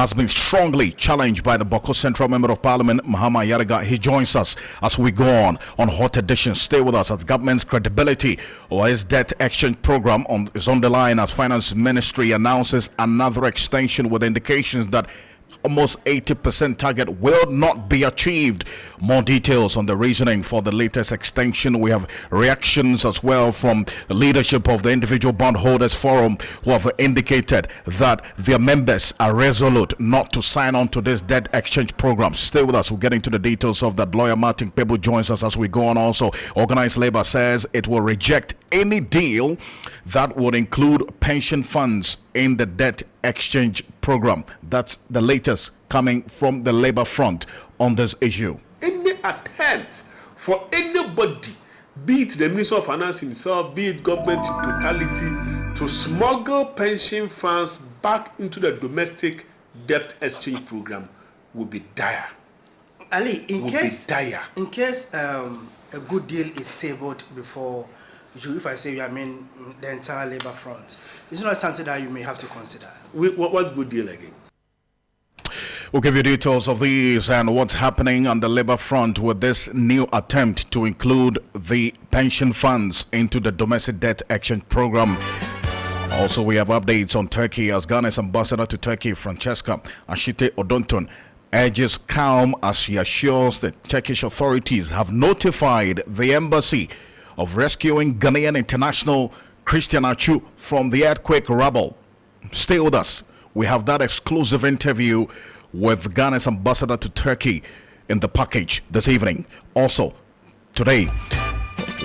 has been strongly challenged by the Boko Central Member of Parliament, Mahama Yariga. He joins us as we go on Hot Edition. Stay with us as government's credibility or his debt exchange program is on the line as Finance Ministry announces another extension with indications that almost 80% target will not be achieved. More details on the reasoning for the latest extension. We have reactions as well from the leadership of the Individual Bondholders Forum, who have indicated that their members are resolute not to sign on to this debt exchange program. Stay with us. We'll get into the details of that. Lawyer Martin Pebu joins us as we go on. Also, Organized Labor says it will reject any deal that would include pension funds in the debt exchange program. That's the latest coming from the labor front on this issue. Any attempt for anybody, be it the Minister of Finance himself, be it government in totality, to smuggle pension funds back into the domestic debt exchange program will be dire. Ali, in case a good deal is tabled before you, if I say you, I mean the entire labor front, it's not something that you may have to consider. What good deal again? We'll give you details of these and what's happening on the labor front with this new attempt to include the pension funds into the domestic debt exchange program. Also, we have updates on Turkey as Ghana's ambassador to Turkey, Francesca Ashite Odonton, urges calm as she assures the Turkish authorities have notified the embassy of rescuing Ghanaian international Christian Achu from the earthquake rubble. Stay with us. We have that exclusive interview with Ghana's ambassador to Turkey in the package this evening. Also, today,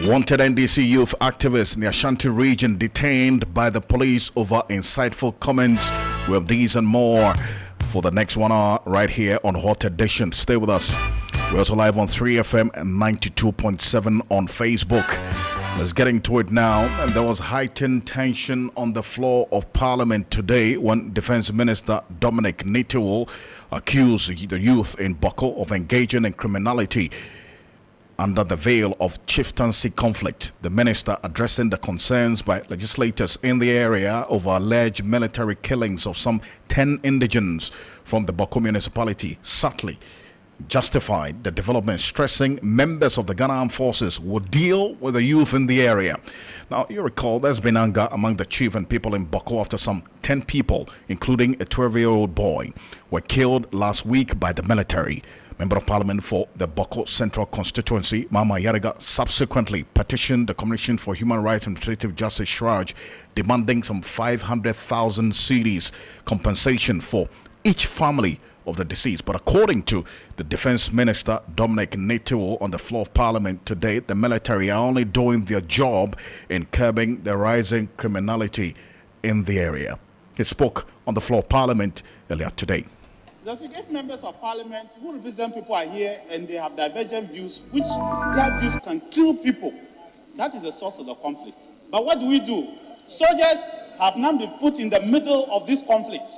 wanted NDC youth activists in the Ashanti region detained by the police over insightful comments. We have these and more for the next 1 hour right here on Hot Edition. Stay with us. We're also live on 3FM and 92.7 on Facebook. Let's get into it now. And there was heightened tension on the floor of Parliament today when Defense Minister Dominic Nitiwul accused the youth in Boko of engaging in criminality under the veil of chieftaincy conflict. The minister addressing the concerns by legislators in the area over alleged military killings of some 10 indigents from the Boko municipality subtly justified the development, stressing members of the Ghana Armed Forces would deal with the youth in the area. Now, you recall there's been anger among the chief and people in Boko after some 10 people, including a 12-year-old boy, were killed last week by the military. Member of Parliament for the Boko Central Constituency, Mama Yariga, subsequently petitioned the Commission for Human Rights and Restorative Justice Shraj, demanding some 500,000 cedis compensation for each family of the deceased. But according to the Defense Minister Dominic Nitiwul on the floor of Parliament today, the military are only doing their job in curbing the rising criminality in the area. He spoke on the floor of Parliament earlier today. The aggregate members of Parliament who represent people are here and they have divergent views, which their views can kill people. That is the source of the conflict. But what do? Soldiers have now been put in the middle of this conflict.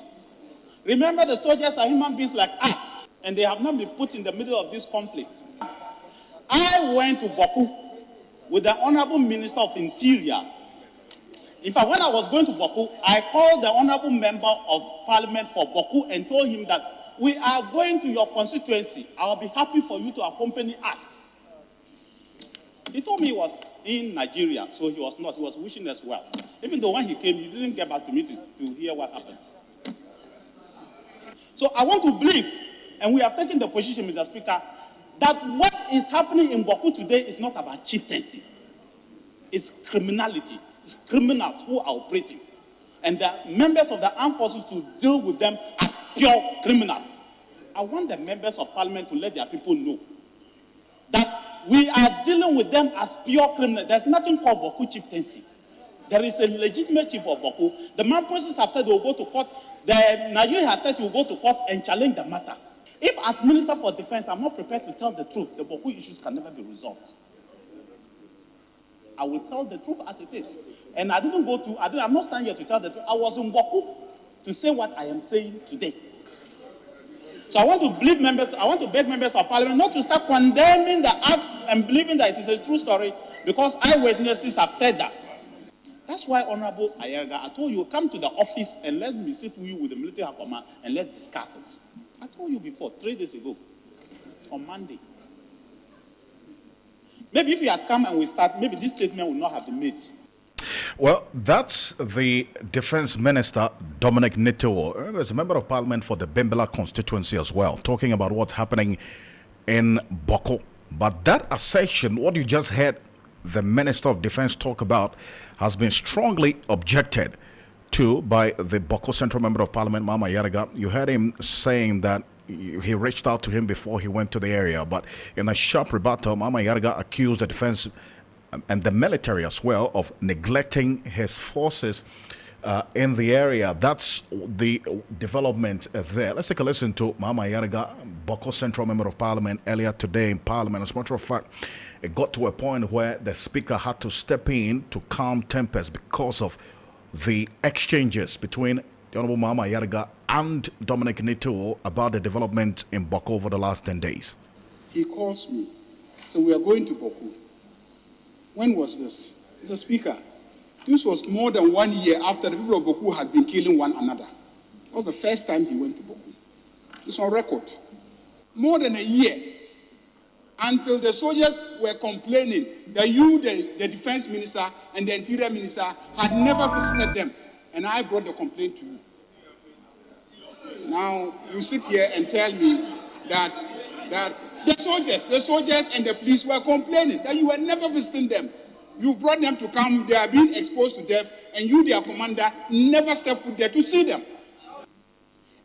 Remember, the soldiers are human beings like us, and they have not been put in the middle of this conflict. I went to Boku with the Honorable Minister of Interior. In fact, when I was going to Boku, I called the Honorable Member of Parliament for Boku and told him that we are going to your constituency. I'll be happy for you to accompany us. He told me he was in Nigeria, so he was not. He was wishing us well. Even though when he came, he didn't get back to me to hear what happened. So I want to believe, and we have taken the position, Mr. Speaker, that what is happening in Boku today is not about chieftaincy. It's criminality. It's criminals who are operating. And the members of the armed forces to deal with them as pure criminals. I want the members of Parliament to let their people know that we are dealing with them as pure criminals. There's nothing called Boku chieftaincy. There is a legitimate chief of Boku. The Mamproses have said they will go to court. The Nigeria has said he will go to court and challenge the matter. If as Minister for Defense, I'm not prepared to tell the truth, the Boku issues can never be resolved. I will tell the truth as it is. And I'm not standing here to tell the truth. I was in Boku to say what I am saying today. So I want to beg members of Parliament not to start condemning the acts and believing that it is a true story, because eyewitnesses have said that. That's why, Honorable Ayerga, I told you, come to the office and let me sit with you with the military high command and let's discuss it. I told you before, 3 days ago, on Monday. Maybe if you had come and we start, maybe this statement would not have been made. Well, that's the Defense Minister, Dominic Nito, as a member of Parliament for the Bimbala constituency as well, talking about what's happening in Boko. But that assertion, what you just heard the Minister of Defense talk about, has been strongly objected to by the Boko Central Member of Parliament, Mama Yaraga. You heard him saying that he reached out to him before he went to the area, but in a sharp rebuttal, Mama Yaraga accused the defense and the military as well of neglecting his forces in the area. That's the development there. Let's take a listen to Mama Yaraga, Boko Central Member of Parliament, earlier today in Parliament. As a matter of fact, it got to a point where the Speaker had to step in to calm tempers because of the exchanges between the Honorable Mama Yaraga and Dominic Nito about the development in Boko over the last 10 days. He calls me. So we are going to Boko. When was this? Mr. Speaker, this was more than 1 year after the people of Boko had been killing one another. It was the first time he went to Boko. It's on record. More than a year until the soldiers were complaining that you, the defense minister and the interior minister, had never visited them. And I brought the complaint to you. Now, you sit here and tell me that the soldiers and the police were complaining that you were never visiting them. You brought them to come, they are being exposed to death, and you, their commander, never stepped foot there to see them.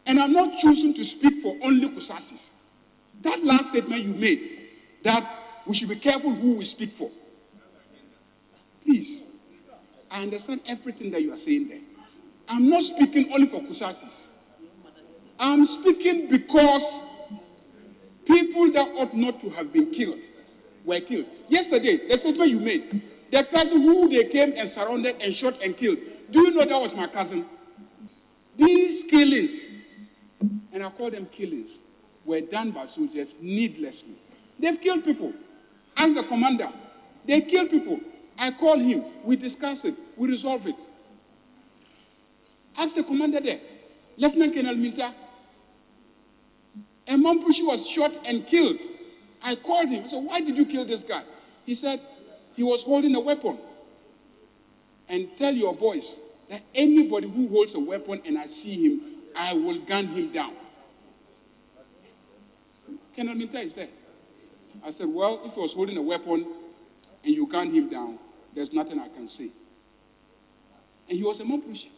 And I'm not choosing to speak for only Kusasis. That last statement you made, that we should be careful who we speak for. Please, I understand everything that you are saying there. I'm not speaking only for Kusasis. I'm speaking because people that ought not to have been killed were killed. Yesterday, the statement you made, the person who they came and surrounded and shot and killed, do you know that was my cousin? These killings, and I call them killings, were done by soldiers needlessly. They've killed people. Ask the commander. They kill people. I call him. We discuss it. We resolve it. Ask the commander there. Lieutenant Colonel Minta. A Mampushi was shot and killed. I called him. I said, why did you kill this guy? He said, he was holding a weapon. And tell your boys that anybody who holds a weapon and I see him, I will gun him down. Colonel Minta is there. I said, well, if he was holding a weapon and you gunned him down, there's nothing I can say. And he was a Mampushi.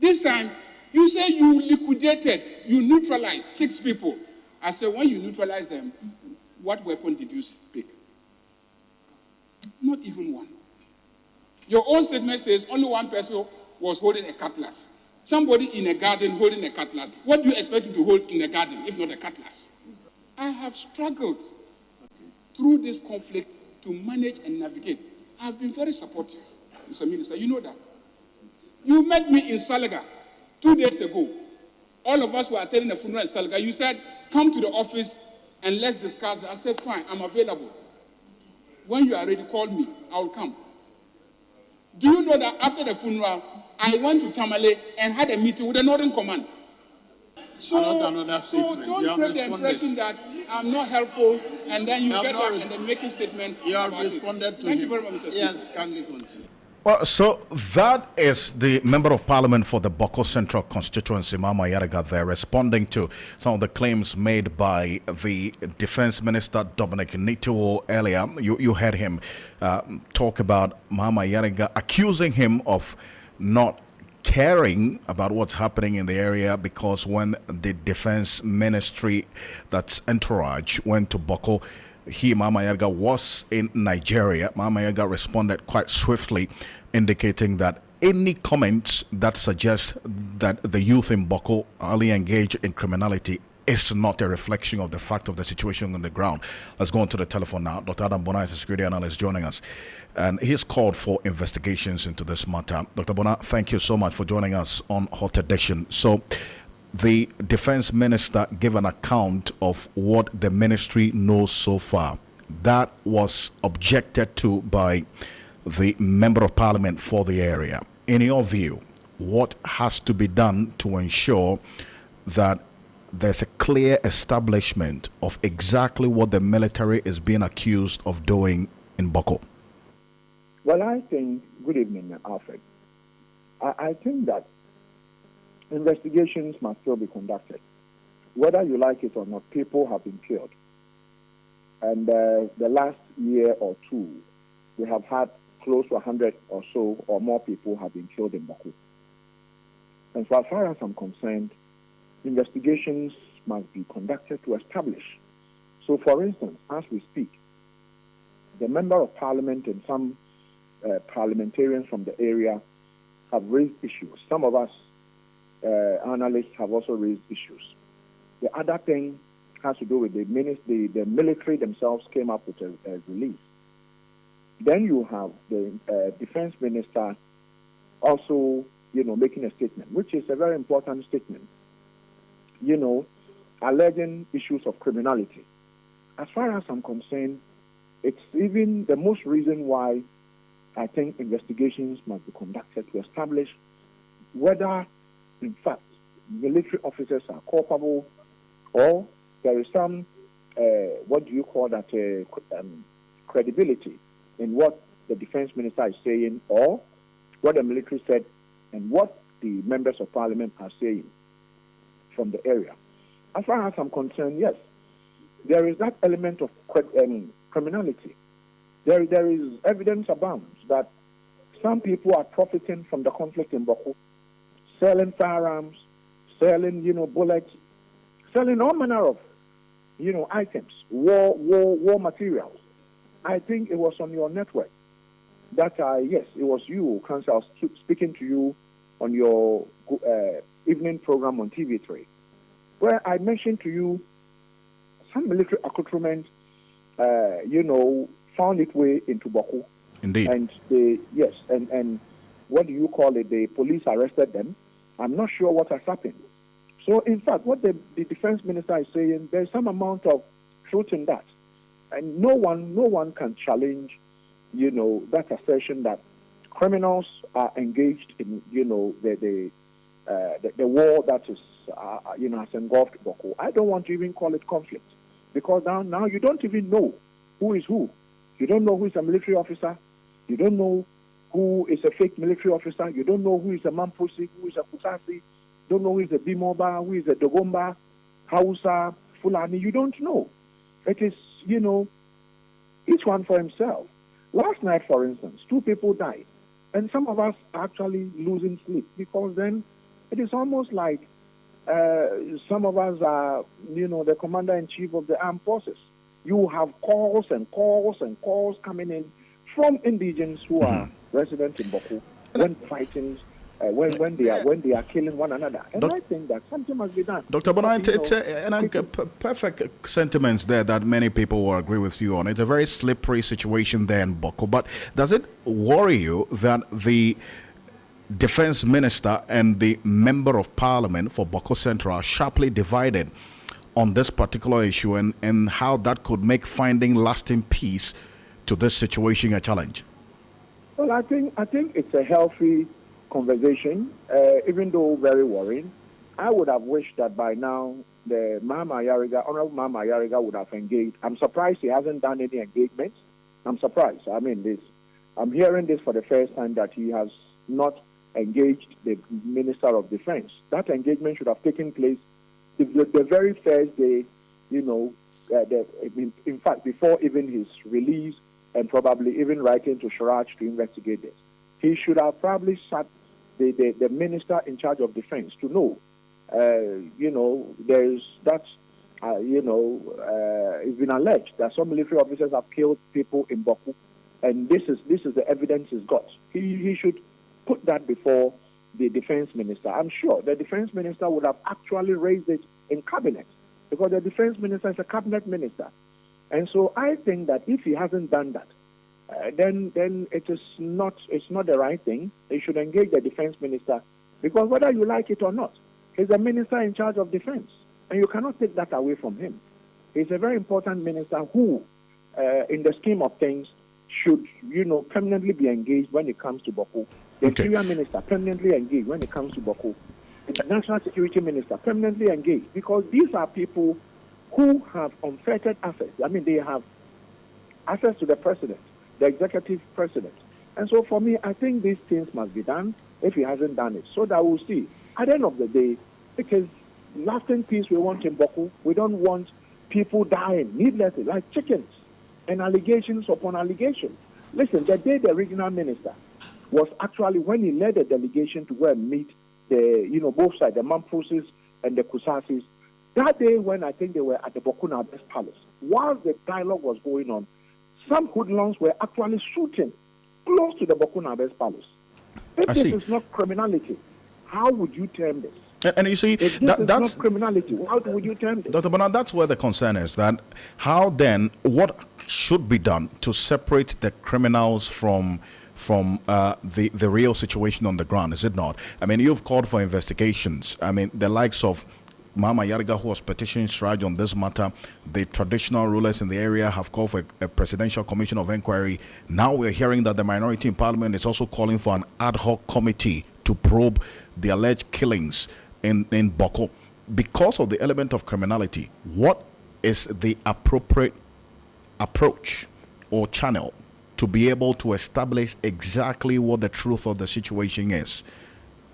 This time, you say you liquidated, you neutralized 6 people. I said, when you neutralized them, what weapon did you pick? Not even one. Your own statement says only one person was holding a cutlass. Somebody in a garden holding a cutlass. What do you expect him to hold in a garden, if not a cutlass? I have struggled through this conflict to manage and navigate. I've been very supportive, Mr. Minister. You know that. You met me in Salaga 2 days ago. All of us were attending a funeral in Salaga. You said, come to the office and let's discuss it. I said, fine, I'm available. When you are ready, call me. I will come. Do you know that after the funeral, I went to Tamale and had a meeting with the Northern Command? So don't create the impression that I'm not helpful and then you get up and then making statements. You have responded to him. Thank you very much, Mr. Yes, Speaker. kindly continue. Well, so that is the Member of Parliament for the Boko Central constituency, Mama Yaraga, there, responding to some of the claims made by the Defense Minister, Dominic Nito, earlier. You heard him talk about Mama Yaraga accusing him of not caring about what's happening in the area, because when the Defense Ministry, that's entourage, went to Boko, Mama Yaraga, was in Nigeria. Mama Yaraga responded quite swiftly, indicating that any comments that suggest that the youth in Boko are only engaged in criminality is not a reflection of the fact of the situation on the ground. Let's go on to the telephone now. Dr. Adam Bona is a security analyst joining us, and he's called for investigations into this matter. Dr. Bona, thank you so much for joining us on Hot Edition. So, the defense minister gave an account of what the ministry knows so far. That was objected to by the member of parliament for the area. In your view, what has to be done to ensure that there's a clear establishment of exactly what the military is being accused of doing in Boko? Well, I think, good evening, Alfred. I think that investigations must still be conducted. Whether you like it or not, people have been killed. And the last year or two, we have had close to 100 or so or more people have been killed in Boko. And so as far as I'm concerned, investigations must be conducted to establish. So for instance, as we speak, the member of parliament and some parliamentarians from the area have raised issues. Some of us analysts have also raised issues. The other thing has to do with the military themselves came up with a release. Then you have the defense minister also, making a statement, which is a very important statement, alleging issues of criminality. As far as I'm concerned, it's even the most reason why I think investigations must be conducted to establish whether, in fact, military officers are culpable or there is some, credibility in what the defense minister is saying or what the military said and what the members of parliament are saying from the area. As far as I'm concerned, yes, there is that element of criminality. There is evidence abounds that some people are profiting from the conflict in Boko, selling firearms, selling, bullets, selling all manner of, items, war materials. I think it was on your network that yes, it was you, Ocansey. I was speaking to you on your evening program on TV3, where I mentioned to you some military accoutrement, found its way into Boko. Indeed. And and what do you call it? The police arrested them. I'm not sure what has happened. So, in fact, what the defense minister is saying, there's some amount of truth in that. And no one can challenge, that assertion that criminals are engaged in, the war that is, has engulfed Boko. I don't want to even call it conflict because now you don't even know who is who. You don't know who is a military officer. You don't know who is a fake military officer. You don't know who is a Mamposi, who is a Kusasi. Don't know who is a Bimoba, who is a Dogomba, Hausa, Fulani. You don't know. It is, each one for himself. Last night, for instance, 2 people died. And some of us are actually losing sleep because then it is almost like some of us are, the commander-in-chief of the armed forces. You have calls and calls and calls coming in from indigents who are resident in Boko when fighting, when they are killing one another. And I think that something must be done. Dr. Bonai, it's perfect sentiments there that many people will agree with you on. It's a very slippery situation there in Boko. But does it worry you that the defense minister and the member of parliament for Boko Central are sharply divided on this particular issue and how that could make finding lasting peace to this situation a challenge? Well, I think it's a healthy conversation, even though very worrying. I would have wished that by now the Honorable Mama Yariga would have engaged. I'm surprised he hasn't done any engagements. I'm surprised. I'm hearing this for the first time that he has not engaged the Minister of Defense. That engagement should have taken place the very first day, in fact, before even his release and probably even writing to Sharaj to investigate this. He should have probably sat the minister in charge of defense to know, there's that, it's been alleged that some military officers have killed people in Boko, and this is the evidence he's got. He should put that before the defense minister. I'm sure the defense minister would have actually raised it in cabinet because the defense minister is a cabinet minister. And so I think that if he hasn't done that, then it's not the right thing. He should engage the defense minister because whether you like it or not, he's a minister in charge of defense and you cannot take that away from him. He's a very important minister who, in the scheme of things, should, permanently be engaged when it comes to Boko. The Interior Minister permanently engaged when it comes to Boko. The National Security Minister permanently engaged, because these are people who have unfettered access. I mean, they have access to the president, the executive president. And so for me, I think these things must be done if he hasn't done it, so that we'll see. At the end of the day, because lasting peace we want in Boko, we don't want people dying needlessly, like chickens, and allegations upon allegations. Listen, the day the regional minister was actually when he led a delegation to go and meet the, both sides, the Mamprosis and the Kusasis, that day when I think they were at the Bokuna Best Palace, while the dialogue was going on, some hoodlums were actually shooting close to the Bokuna Best Palace. If this is not criminality, how would you term this? And you see, that's not criminality. How would you term this? Dr. Bernard, that's where the concern is, that how then, what should be done to separate the criminals from the real situation on the ground, is it not? I mean, you've called for investigations. I mean, the likes of Mama Yarga, who was petitioning Sraj on this matter, the traditional rulers in the area have called for a presidential commission of inquiry. Now we're hearing that the minority in parliament is also calling for an ad hoc committee to probe the alleged killings in Boko. Because of the element of criminality, what is the appropriate approach or channel to be able to establish exactly what the truth of the situation is?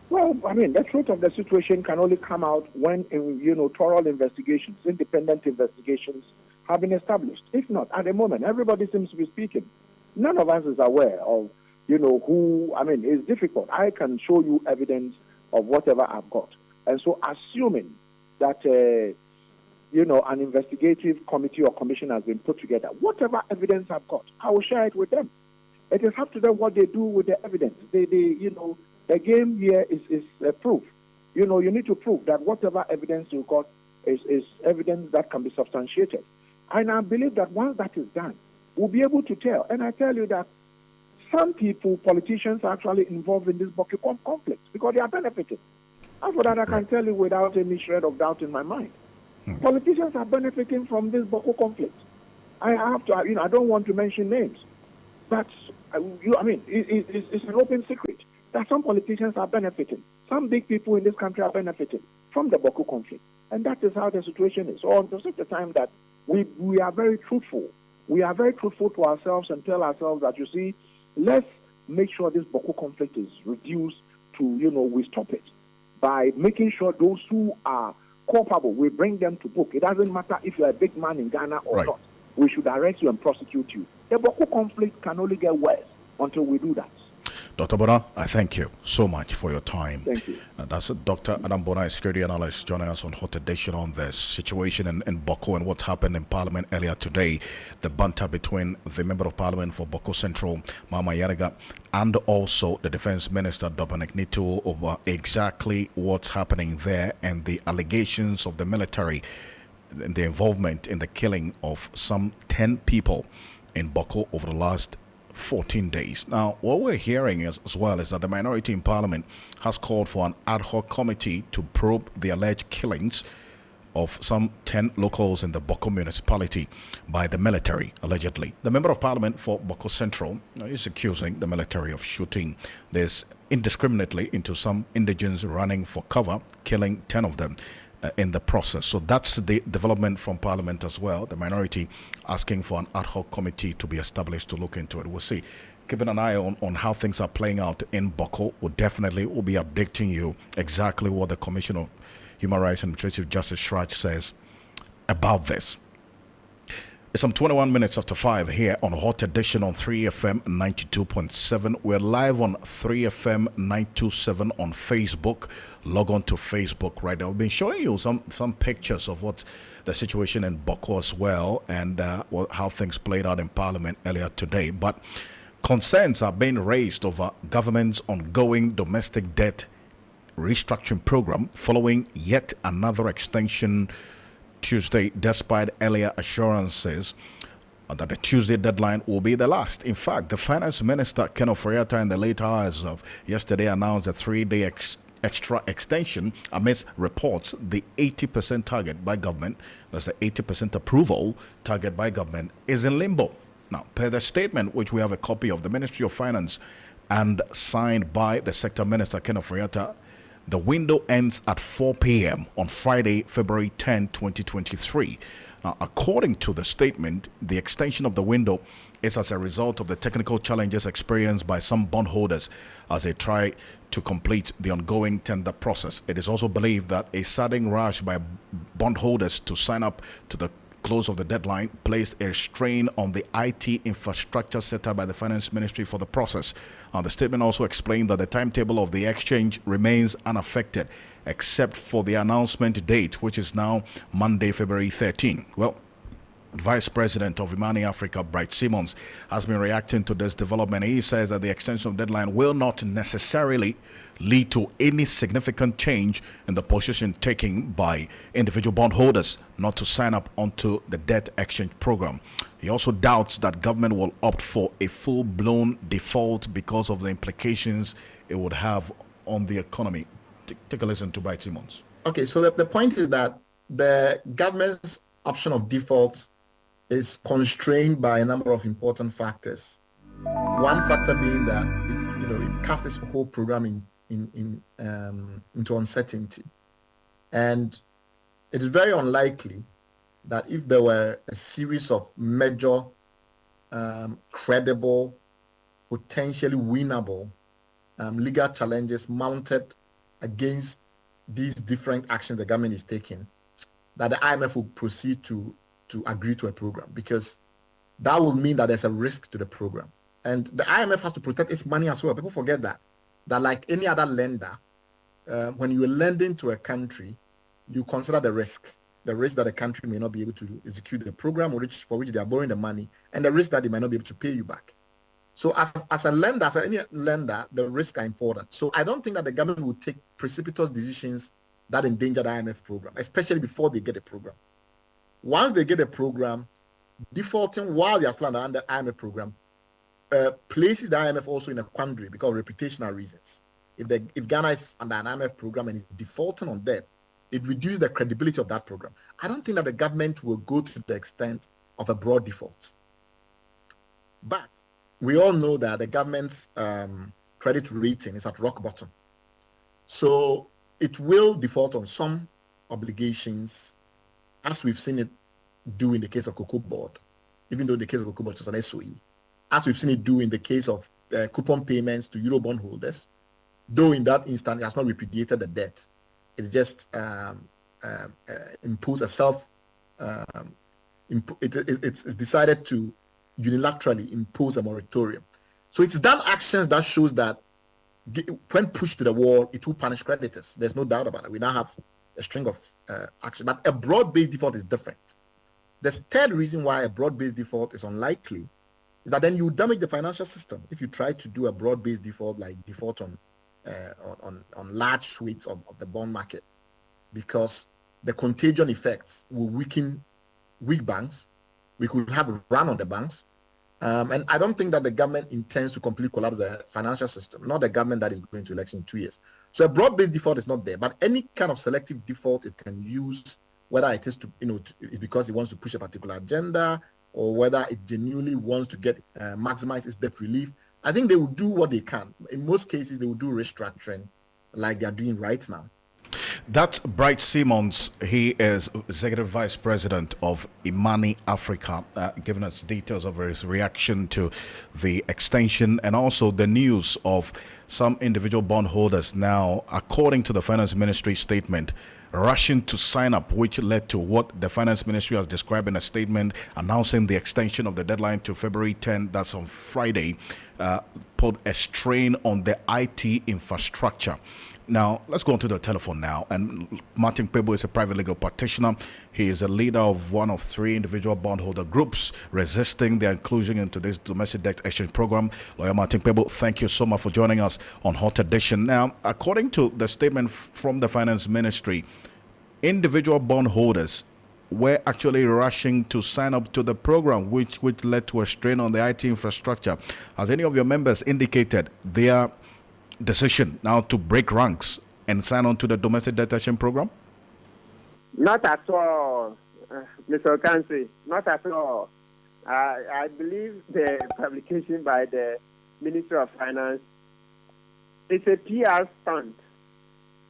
Well, I mean, the truth of the situation can only come out when, thorough investigations, independent investigations have been established. If not, at the moment, everybody seems to be speaking. None of us is aware of, who, I mean, it's difficult. I can show you evidence of whatever I've got. And so assuming that, an investigative committee or commission has been put together, whatever evidence I've got, I will share it with them. It is up to them what they do with the evidence. The game here is proof. You need to prove that whatever evidence you got is evidence that can be substantiated. And I believe that once that is done, we'll be able to tell. And I tell you that some people, politicians, are actually involved in this Boko conflict because they are benefiting. And for that, I can tell you without any shred of doubt in my mind. Politicians are benefiting from this Boko conflict. I have to, I don't want to mention names, but it's an open secret that some politicians are benefiting. Some big people in this country are benefiting from the Boko conflict. And that is how the situation is. So until such a time that we are very truthful. We are very truthful to ourselves and tell ourselves that, let's make sure this Boko conflict is reduced to, we stop it by making sure those who are culpable, we bring them to book. It doesn't matter if you're a big man in Ghana or not. We should arrest you and prosecute you. The Boko conflict can only get worse until we do that. Dr. Bona, I thank you so much for your time. Thank you. That's Dr. Adam Bona, a security analyst, joining us on Hot Edition on the situation in Boko and what's happened in Parliament earlier today. The banter between the Member of Parliament for Boko Central, Mama Yarga, and also the Defense Minister, Dominic Nito, over exactly what's happening there and the allegations of the military and the involvement in the killing of some 10 people in Boko over the last 14 days. Now, what we're hearing as well is that the minority in Parliament has called for an ad hoc committee to probe the alleged killings of some 10 locals in the Boko municipality by the military, allegedly. The Member of Parliament for Boko Central is accusing the military of shooting this indiscriminately into some indigents running for cover, killing 10 of them in the process. So that's the development from Parliament as well. The minority asking for an ad hoc committee to be established to look into it. We'll see. Keeping an eye on how things are playing out in Boko. We'll be updating you exactly what the Commission of Human Rights and Administrative Justice Shraj says about this. It's some 21 minutes after 5 here on Hot Edition on 3FM 92.7. We're live on 3FM 927 on Facebook. Log on to Facebook right now. We've been showing you some pictures of what's the situation in Boko as well, and how things played out in Parliament earlier today. But concerns are being raised over government's ongoing domestic debt restructuring program following yet another extension Tuesday, despite earlier assurances that the Tuesday deadline will be the last. In fact, the Finance Minister, Ken Oforiatta, in the late hours of yesterday announced a 3-day extra extension amidst reports the 80% target by government, that's the 80% approval target by government, is in limbo. Now, per the statement, which we have a copy of, the Ministry of Finance and signed by the Sector Minister, Kenneth Friata, the window ends at 4 p.m. on Friday, February 10, 2023. Now, according to the statement, the extension of the window is as a result of the technical challenges experienced by some bondholders as they try to complete the ongoing tender process. It is also believed that a sudden rush by bondholders to sign up to the close of the deadline placed a strain on the IT infrastructure set up by the Finance Ministry for the process. The statement also explained that the timetable of the exchange remains unaffected except for the announcement date, which is now Monday, February 13. Well, Vice President of Imani Africa, Bright Simmons, has been reacting to this development. He says that the extension of deadline will not necessarily lead to any significant change in the position taken by individual bondholders not to sign up onto the debt exchange program. He also doubts that government will opt for a full-blown default because of the implications it would have on the economy. Take a listen to Bright Simmons. Okay, so the point is that the government's option of default is constrained by a number of important factors. One factor being that it casts this whole program into uncertainty, and it is very unlikely that if there were a series of major, credible, potentially winnable legal challenges mounted against these different actions the government is taking, that the IMF will proceed to agree to a program, because that will mean that there's a risk to the program. And the IMF has to protect its money as well. People forget that like any other lender, when you're lending to a country, you consider the risk that the country may not be able to execute the program for which they are borrowing the money, and the risk that they might not be able to pay you back. So as a lender, as any lender, the risks are important. So I don't think that the government will take precipitous decisions that endanger the IMF program, especially before they get a program. Once they get a program, defaulting while they are still under the IMF program places the IMF also in a quandary because of reputational reasons. If Ghana is under an IMF program and is defaulting on debt, it reduces the credibility of that program. I don't think that the government will go to the extent of a broad default. But we all know that the government's credit rating is at rock bottom. So it will default on some obligations, as we've seen it do in the case of Cocoa Board, even though the case of Cocoa Board was an SOE, as we've seen it do in the case of coupon payments to Eurobond holders, though in that instant it has not repudiated the debt. It just imposed a it's decided to unilaterally impose a moratorium. So it's done actions that shows that when pushed to the wall, it will punish creditors. There's no doubt about it. We now have a string of action, but a broad-based default is different. The third reason why a broad-based default is unlikely is that then you damage the financial system if you try to do a broad-based default, like default on large swings of the bond market, because the contagion effects will weaken weak banks. We could have a run on the banks. And I don't think that the government intends to completely collapse the financial system, not the government that is going to election in 2 years. So a broad-based default is not there, but any kind of selective default it can use, whether it is to, it's because it wants to push a particular agenda, or whether it genuinely wants to get maximize its debt relief. I think they will do what they can. In most cases, they will do restructuring like they are doing right now. That's Bright Simmons. He is Executive Vice President of Imani Africa, giving us details of his reaction to the extension and also the news of some individual bondholders now, according to the Finance Ministry statement, rushing to sign up, which led to what the Finance Ministry has described in a statement announcing the extension of the deadline to February 10, that's on Friday, put a strain on the IT infrastructure. Now, let's go on to the telephone now. And Martin Pebo is a private legal practitioner. He is a leader of one of 3 individual bondholder groups resisting their inclusion into this domestic debt exchange program. Lawyer Martin Pebo, thank you so much for joining us on Hot Edition. Now, according to the statement from the Finance Ministry, individual bondholders were actually rushing to sign up to the program, which led to a strain on the IT infrastructure. Has any of your members indicated their decision now to break ranks and sign on to the domestic debt exchange program? Not at all, Mr. Ocansey, not at all. I believe the publication by the Minister of Finance is a PR stunt.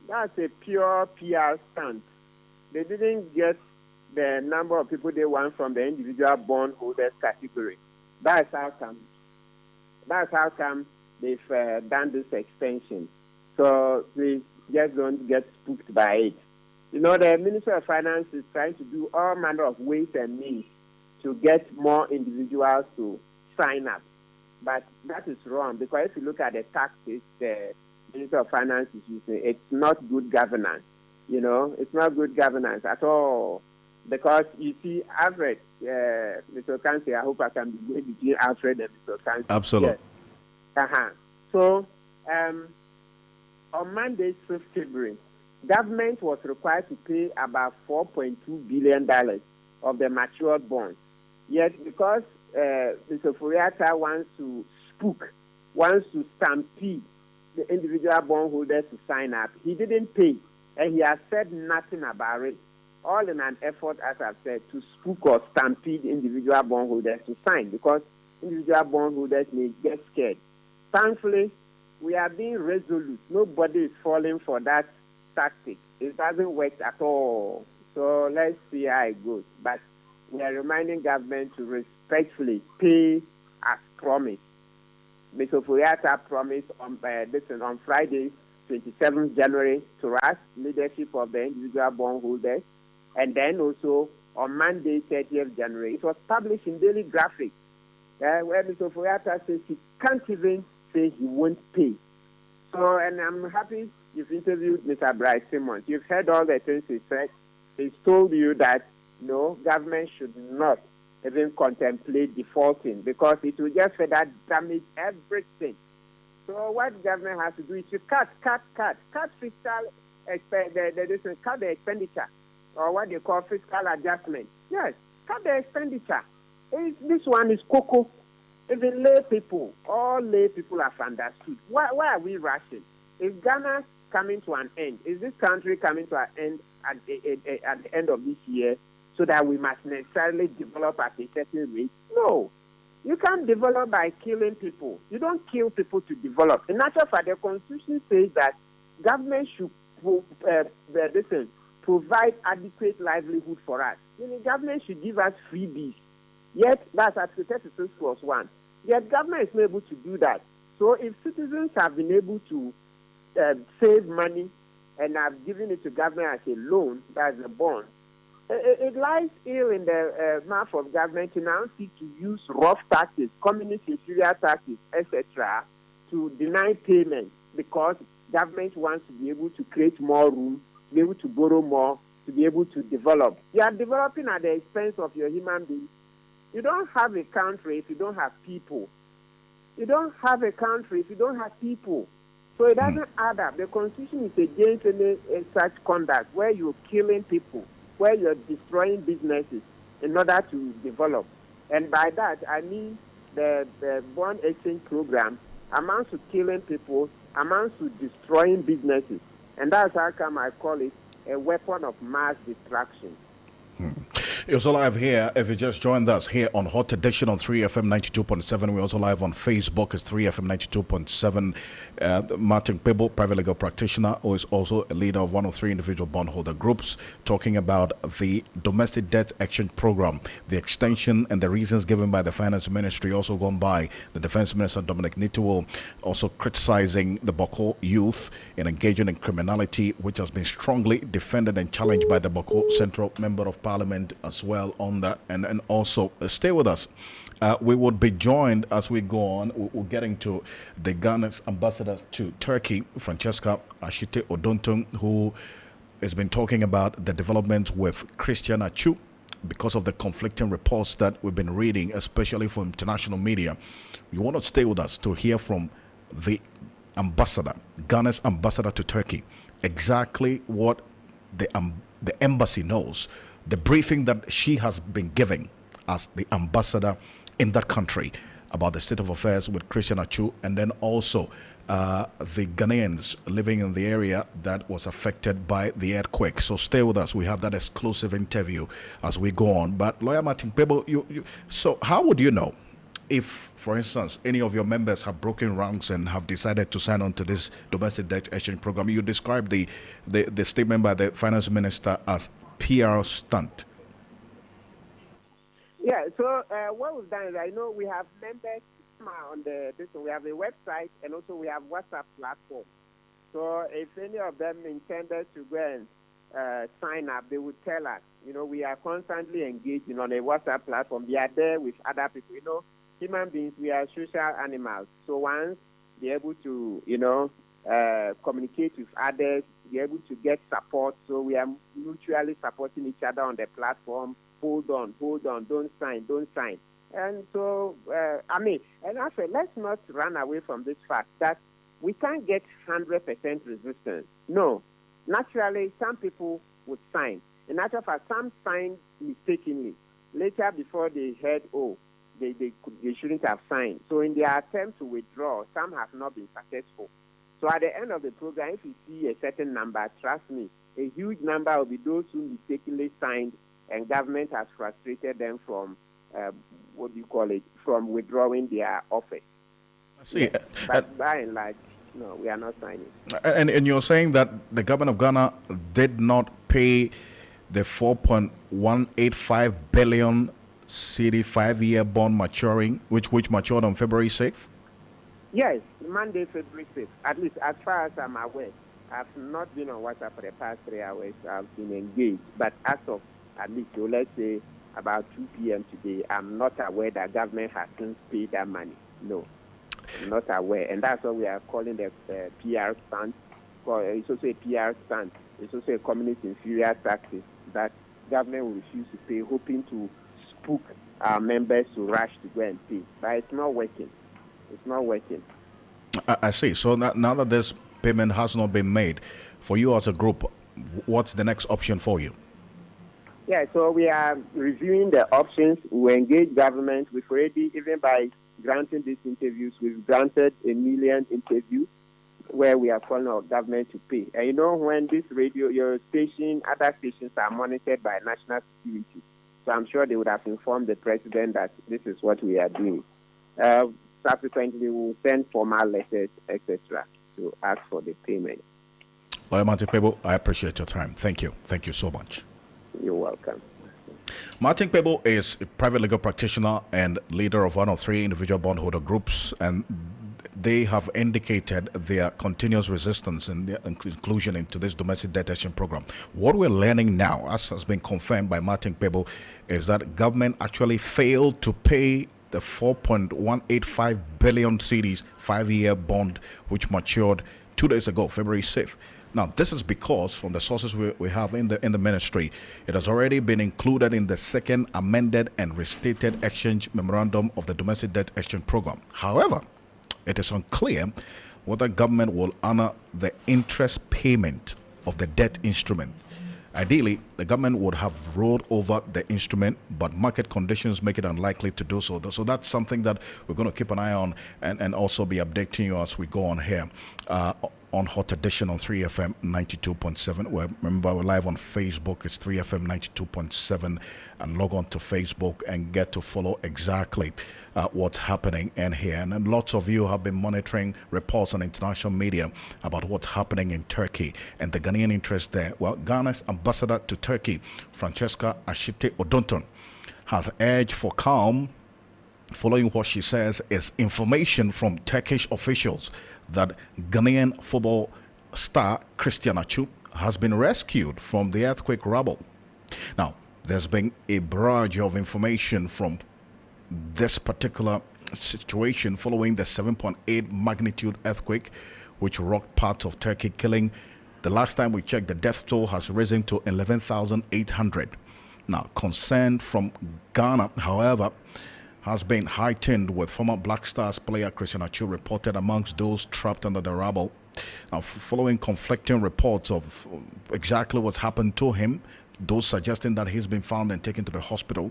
That's a pure PR stunt. They didn't get the number of people they want from the individual bondholders category. That's how come they've done this extension. So please just don't get spooked by it. You know, the Minister of Finance is trying to do all manner of ways and means to get more individuals to sign up. But that is wrong, because if you look at the taxes the Minister of Finance is using, it's not good governance. You know, it's not good governance at all. Because you see, Alfred, Mr. Ocansey, I hope I can be going between Alfred and Mr. Ocansey. Absolutely. Yes. So, on Monday, 5th February, government was required to pay about $4.2 billion of the matured bonds. Yet, because Mr. Furiata wants to stampede the individual bondholders to sign up, he didn't pay, and he has said nothing about it. All in an effort, as I've said, to spook or stampede individual bondholders to sign, because individual bondholders may get scared. Thankfully, we are being resolute. Nobody is falling for that tactic. It doesn't work at all. So let's see how it goes. But we are reminding government to respectfully pay as promised. Mr. Furiata promised on Friday, 27th January, to us, leadership of the individual bondholders. And then also on Monday, 30th January, it was published in Daily Graphic, where Mr. Furiata says he can't even say he won't pay. So, and I'm happy you've interviewed Mr. Bryce Simmons. You've heard all the things he said. He's told you that, no, government should not even contemplate defaulting, because it will just further damage everything. So what government has to do is to cut fiscal, cut the expenditure, or what they call fiscal adjustment. Yes, cut the expenditure. This one is cocoa. Even all lay people have understood. Why are we rushing? Is Ghana coming to an end? Is this country coming to an end at the end of this year, so that we must necessarily develop at a certain rate? No. You can't develop by killing people. You don't kill people to develop. In actual fact, the Constitution says that government should provide adequate livelihood for us. The government should give us freebies. Yet, that's Article 36 plus 1. Yet, government is not able to do that. So, if citizens have been able to save money and have given it to government as a loan, that's a bond, it lies ill in the mouth of government to now seek to use rough taxes, communist inferior taxes, etc., to deny payment, because government wants to be able to create more room, be able to borrow more, to be able to develop. You are developing at the expense of your human beings. You don't have a country if you don't have people. You don't have a country if you don't have people. So it doesn't add up. The Constitution is against any such conduct where you're killing people, where you're destroying businesses in order to develop. And by that, I mean the bond exchange program amounts to killing people, amounts to destroying businesses. And that's how come I call it a weapon of mass destruction. You're also live here. If you just joined us here on Hot Edition on 3FM 92.7, we're also live on Facebook. It's 3FM 92.7. Martin Pebble, private legal practitioner, who is also a leader of one of three individual bondholder groups, talking about the domestic debt exchange program, the extension and the reasons given by the finance ministry, also gone by the defense minister Dominic Nituo, also criticizing the Boko youth in engaging in criminality, which has been strongly defended and challenged by the Boko Central Member of Parliament as well on that. And also stay with us. We would be joined as we go on. We're getting to the Ghana's ambassador to Turkey, Francesca Ashite Odonton, who has been talking about the development with Christian Achu because of the conflicting reports that we've been reading, especially from international media. You want to stay with us to hear from the ambassador, Ghana's ambassador to Turkey, exactly what the embassy knows, the briefing that she has been giving as the ambassador in that country. about the state of affairs with Christian Achu, and then also the Ghanaians living in the area that was affected by the earthquake. So stay with us. We have that exclusive interview as we go on. But Lawyer Martin Pebo, so how would you know if, for instance, any of your members have broken ranks and have decided to sign on to this domestic debt exchange program? You described the statement by the finance minister as PR stunt. Yeah, so what we've done is, I know we have members on we have a website, and also we have WhatsApp platform. So if any of them intended to go and sign up, they would tell us. We are constantly engaging on a WhatsApp platform. We are there with other people. Human beings, we are social animals. So once they're able to, communicate with others, be able to get support. So we are mutually supporting each other on the platform. Hold on, don't sign. And so, and also, let's not run away from this fact that we can't get 100% resistance. No. Naturally, some people would sign. In actual fact, some signed mistakenly. Later, before they heard, they shouldn't have signed. So in their attempt to withdraw, some have not been successful. So at the end of the program, if you see a certain number, trust me, a huge number will be those who mistakenly signed, and government has frustrated them from from withdrawing their office. I see. But by and large, no, we are not signing. And you're saying that the government of Ghana did not pay the 4.185 billion cedi 5-year bond maturing, which matured on February 6th? Yes, Monday, February 6th. At least as far as I'm aware. I've not been on WhatsApp for the past 3 hours. I've been engaged. But as of at least, so let's say, about 2 p.m. today, I'm not aware that government has since paid that money. No, I'm not aware. And that's what we are calling the PR stunt. It's also a PR stunt. It's also a communist inferior tactic that government will refuse to pay, hoping to spook our members to rush to go and pay. But it's not working. It's not working. I see. So now that this payment has not been made, for you as a group, what's the next option for you? Yeah, so we are reviewing the options. We engage government. We've already, even by granting these interviews, we've granted 1 million interviews where we are calling our government to pay. And when this radio, your station, other stations are monitored by national security. So I'm sure they would have informed the president that this is what we are doing. Subsequently, we'll send formal letters, etc., to ask for the payment. Lawyer Martin Pebo, I appreciate your time. Thank you. Thank you so much. You're welcome. Martin Pebo is a private legal practitioner and leader of one of 3 individual bondholder groups, and they have indicated their continuous resistance and their inclusion into this domestic debt exchange program. What we're learning now, as has been confirmed by Martin Pebo, is that government actually failed to pay the 4.185 billion cedis 5-year bond, which matured 2 days ago, February 6th. Now, this is because, from the sources we have in the ministry, it has already been included in the second amended and restated exchange memorandum of the domestic debt exchange program. However, it is unclear whether government will honor the interest payment of the debt instrument. Ideally, the government would have rolled over the instrument, but market conditions make it unlikely to do so. So that's something that we're going to keep an eye on and also be updating you as we go on here. On Hot Edition on 3FM 92.7. Remember, we're live on Facebook. It's 3FM 92.7. And log on to Facebook and get to follow exactly what's happening in here. And lots of you have been monitoring reports on international media about what's happening in Turkey and the Ghanaian interest there. Well, Ghana's ambassador to Turkey, Francesca Ashite Odonton, has urged for calm following what she says is information from Turkish officials that Ghanaian football star Christian Achu has been rescued from the earthquake rubble. Now, there's been a barrage of information from this particular situation following the 7.8 magnitude earthquake, which rocked parts of Turkey, killing, the last time we checked, the death toll has risen to 11,800. Now, concern from Ghana, however, has been heightened, with former Black Stars player Christian Achu reported amongst those trapped under the rubble. Now, following conflicting reports of exactly what's happened to him, those suggesting that he's been found and taken to the hospital,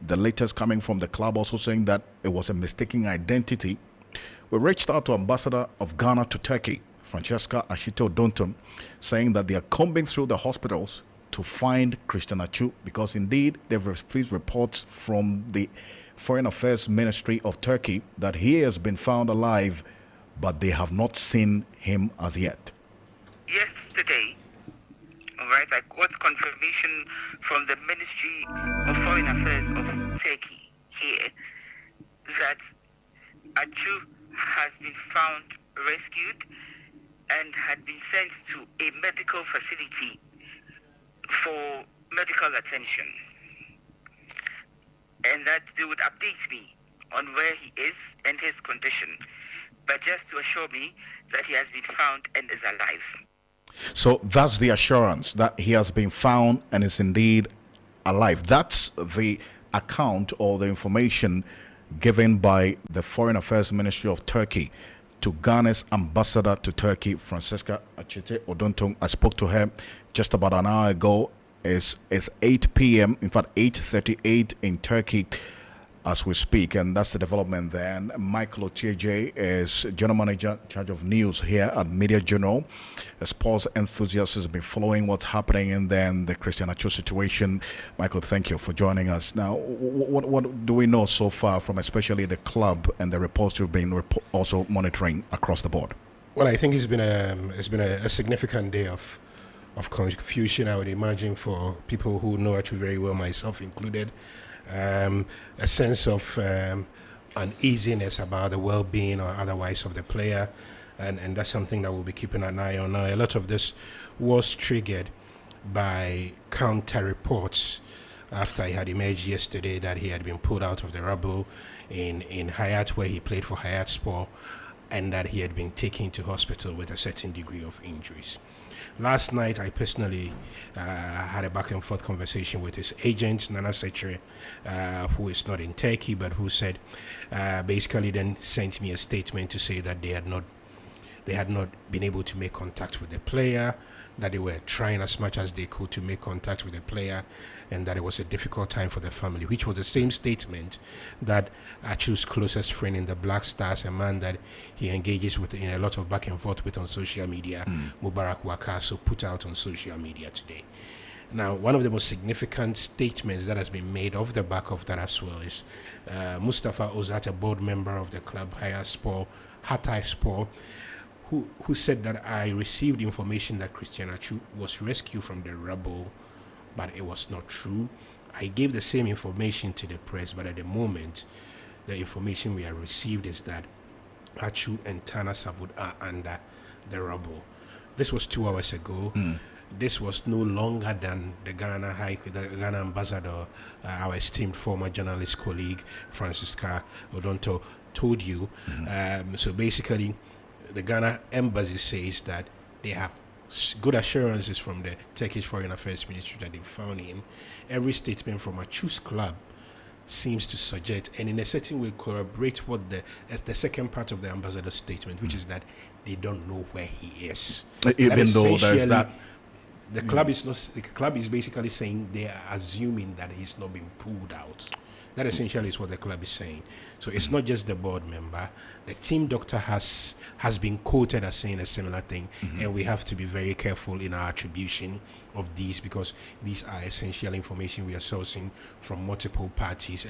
the latest coming from the club also saying that it was a mistaken identity. We reached out to Ambassador of Ghana to Turkey, Francesca Ashito Donton, saying that they are combing through the hospitals to find Christian Achu because indeed they've received reports from the Foreign Affairs Ministry of Turkey that he has been found alive, but they have not seen him as yet. Yesterday, all right, I got confirmation from the Ministry of Foreign Affairs of Turkey here that Achu has been found rescued and had been sent to a medical facility for medical attention, and that they would update me on where he is and his condition, but just to assure me that he has been found and is alive. So that's the assurance that he has been found and is indeed alive. That's the account or the information given by the Foreign Affairs Ministry of Turkey to Ghana's ambassador to Turkey, Francesca Achete Odonton. I spoke to her just about an hour ago. It's 8 p.m., in fact 8:38 in Turkey as we speak, and that's the development there. And Michael Otieje is General Manager in charge of news here at Media Journal. A sports enthusiast has been following what's happening and then the Christian Achu situation. Michael, thank you for joining us. Now, what do we know so far from especially the club and the reports you've been also monitoring across the board? Well, I think it's been a significant day of confusion, I would imagine, for people who know Achu very well, myself included. A sense of uneasiness about the well-being or otherwise of the player, and that's something that we'll be keeping an eye on. Now, a lot of this was triggered by counter reports after it had emerged yesterday that he had been pulled out of the rubble in Hayat, where he played for Hayat Sport, and that he had been taken to hospital with a certain degree of injuries. Last night, I personally had a back and forth conversation with his agent, Nana Sechere, who is not in Turkey, but who said, basically then sent me a statement to say that they had not been able to make contact with the player, that they were trying as much as they could to make contact with the player, and that it was a difficult time for the family, which was the same statement that Achu's closest friend in the Black Stars, a man that he engages with in a lot of back and forth with on social media, Mubarak Wakaso, put out on social media today. Now, one of the most significant statements that has been made off the back of that as well is Mustafa Ozat, a board member of the club Hatay Sport, who said that I received information that Christian Achu was rescued from the rubble, but it was not true. I gave the same information to the press, but at the moment, the information we have received is that Achu and Tana Savud are under the rubble. This was 2 hours ago. This was no longer than the Ghana ambassador, our esteemed former journalist colleague, Francesca Odonto, told you. So basically, the Ghana embassy says that they have good assurances from the Turkish Foreign Affairs Ministry that they found him. Every statement from Achu's club seems to suggest, and in a certain way corroborate what the second part of the ambassador's statement, which is that they don't know where he is. Even though there's that. The club is basically saying they are assuming that he's not been pulled out. That essentially is what the club is saying. So it's not just the board member. The team doctor has been quoted as saying a similar thing, and we have to be very careful in our attribution of these, because these are essential information we are sourcing from multiple parties,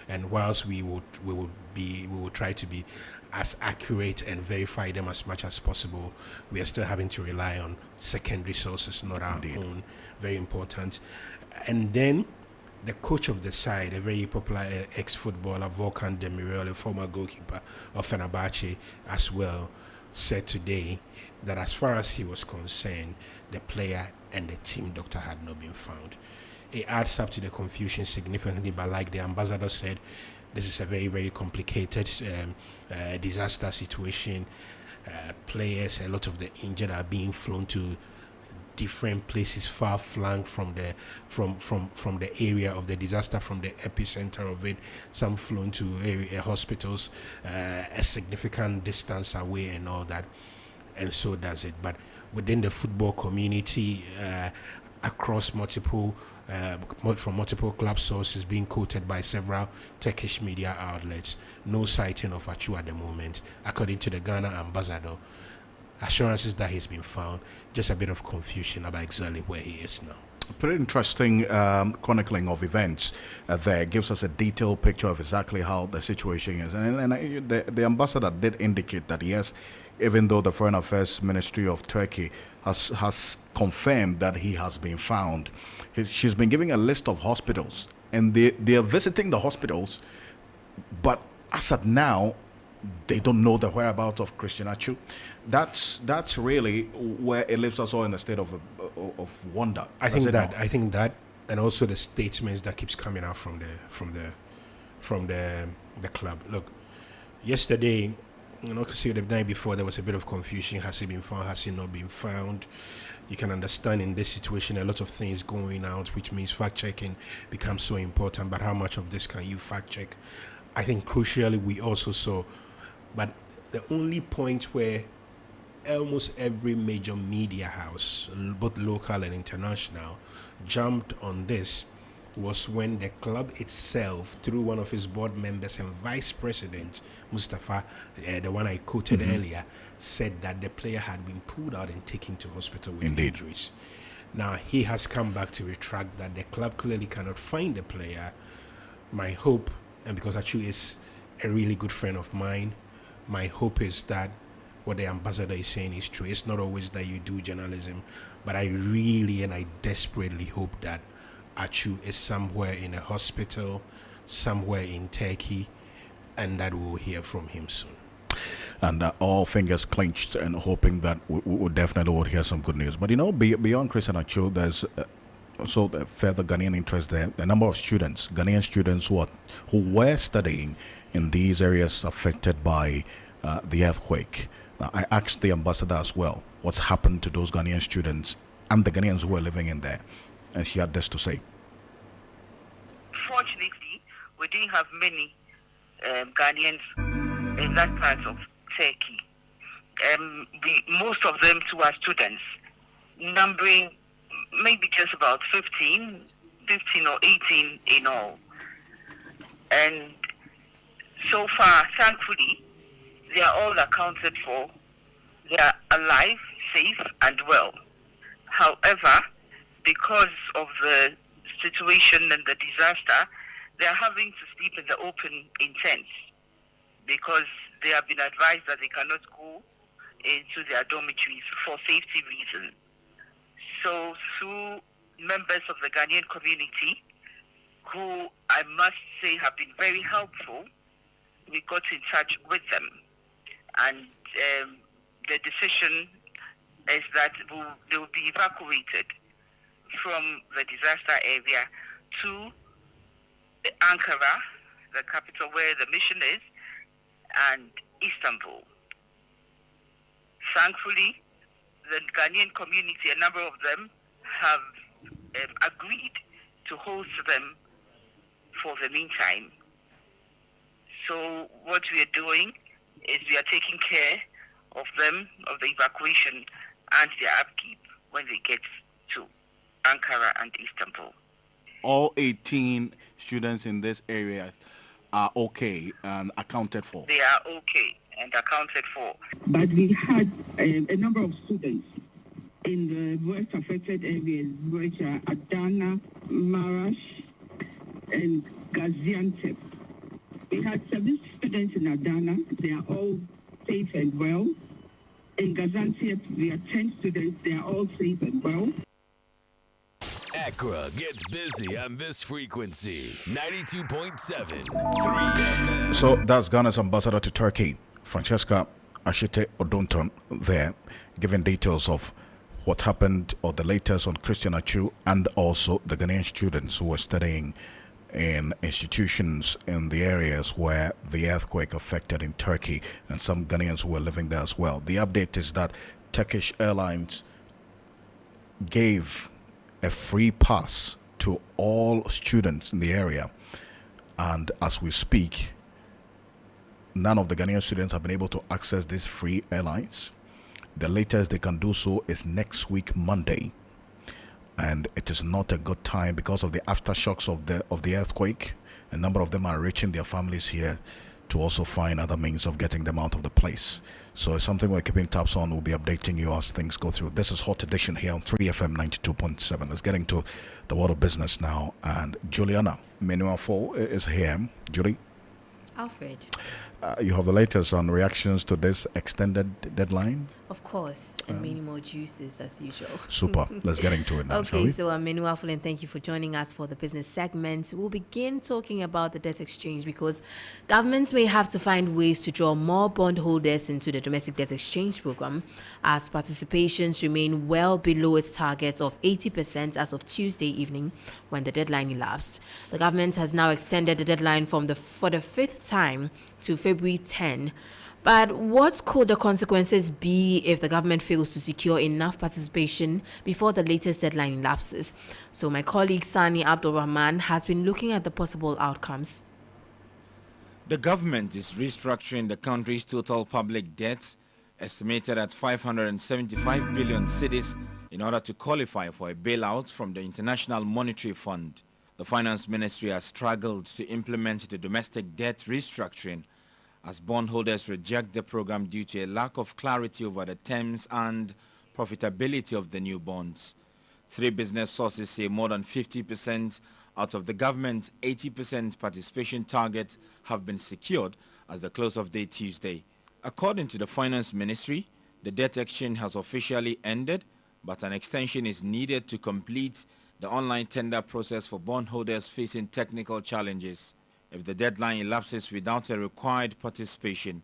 and whilst we will try to be as accurate and verify them as much as possible, we are still having to rely on secondary sources, not our own. Very important. And then the coach of the side, a very popular ex-footballer, Volkan Demirel, a former goalkeeper of Fenerbahce as well, said today that as far as he was concerned, the player and the team doctor had not been found. It adds up to the confusion significantly, but like the ambassador said, this is a very, very complicated disaster situation. Players, a lot of the injured are being flown to different places far flung from the area of the disaster, from the epicenter of it. Some flown to hospitals a significant distance away and all that, and so does it. But within the football community, across multiple from multiple club sources being quoted by several Turkish media outlets. No sighting of Achu at the moment. According to the Ghana ambassador, assurances that he's been found. Just a bit of confusion about exactly where he is now. Pretty interesting chronicling of events there. Gives us a detailed picture of exactly how the situation is. And the ambassador did indicate that, yes, even though the Foreign Affairs Ministry of Turkey has confirmed that he has been found, she's been giving a list of hospitals, and they are visiting the hospitals, but as of now, they don't know the whereabouts of Christian Achu. That's really where it leaves us all in a state of wonder. I think that, and also the statements that keeps coming out from the club. Look, yesterday, see the night before, there was a bit of confusion. Has he been found? Has he not been found? You can understand in this situation a lot of things going out, which means fact checking becomes so important. But how much of this can you fact check? I think crucially we also saw, but the only point where almost every major media house, both local and international, jumped on this was when the club itself, through one of his board members and vice president, Mustafa, the one I quoted earlier, said that the player had been pulled out and taken to hospital with injuries. Now, he has come back to retract that the club clearly cannot find the player. My hope, and because Achu is a really good friend of mine, my hope is that what the ambassador is saying is true. It's not always that you do journalism, but I really and I desperately hope that Achu is somewhere in a hospital, somewhere in Turkey, and that we'll hear from him soon. And all fingers clenched and hoping that we definitely will hear some good news. But beyond Christian Achu, there's also the further Ghanaian interest there. A number of students, Ghanaian students who were studying in these areas affected by the earthquake. Now, I asked the ambassador as well what's happened to those Ghanaian students and the Ghanaians who are living in there. And she had this to say. Fortunately, we didn't have many Ghanaians in that part of Turkey. Most of them too are students, numbering maybe just about 15 or 18 in all. And so far, thankfully, they are all accounted for. They are alive, safe, and well. However, because of the situation and the disaster, they are having to sleep in the open in tents because they have been advised that they cannot go into their dormitories for safety reasons. So through members of the Ghanaian community, who I must say have been very helpful, we got in touch with them. And the decision is that they will be evacuated from the disaster area to Ankara, the capital where the mission is, and Istanbul. Thankfully, the Ghanaian community, a number of them, have agreed to host them for the meantime. So what we are doing is we are taking care of them, of the evacuation and their upkeep when they get to Ankara and Istanbul. All 18 students in this area are okay and accounted for? They are okay and accounted for. But we had a number of students in the worst affected areas, which are Adana, Marash, and Gaziantep. We had 7 students in Adana. They are all safe and well. In Gaziantep, we have 10 students. They are all safe and well. Accra gets busy on this frequency, 92.7, 3FM. So that's Ghana's ambassador to Turkey, Francesca Ashite Odonton, there, giving details of what happened or the latest on Christian Achu and also the Ghanaian students who were studying in institutions in the areas where the earthquake affected in Turkey, and some Ghanaians who were living there as well. The update is that Turkish Airlines gave a free pass to all students in the area, and as we speak, none of the Ghanaian students have been able to access these free airlines. The latest they can do so is next week, Monday. and it is not a good time because of the aftershocks of the earthquake. A number of them are reaching their families here to also find other means of getting them out of the place. So it's something we're keeping tabs on. We'll be updating you as things go through. This is Hot Edition here on 3FM 92.7. Let's get into the world of business now. And Juliana Menuafo is here. Julie? Alfred. You have the latest on reactions to this extended deadline? Of course, and many more juices as usual. Super. Let's get into it now, shall we? Okay, so Menuafo, and thank you for joining us for the business segment. We'll begin talking about the debt exchange because governments may have to find ways to draw more bondholders into the domestic debt exchange program as participations remain well below its target of 80% as of Tuesday evening when the deadline elapsed. The government has now extended the deadline for the fifth time to February 10. But what could the consequences be if the government fails to secure enough participation before the latest deadline elapses? So my colleague Sani Abdulrahman has been looking at the possible outcomes. The government is restructuring the country's total public debt, estimated at 575 billion cedis, in order to qualify for a bailout from the International Monetary Fund. The Finance Ministry has struggled to implement the domestic debt restructuring as bondholders reject the program due to a lack of clarity over the terms and profitability of the new bonds. Three business sources say more than 50% out of the government's 80% participation target have been secured as the close of day Tuesday. According to the Finance Ministry, the debt exchange has officially ended, but an extension is needed to complete the online tender process for bondholders facing technical challenges. If the deadline elapses without a required participation,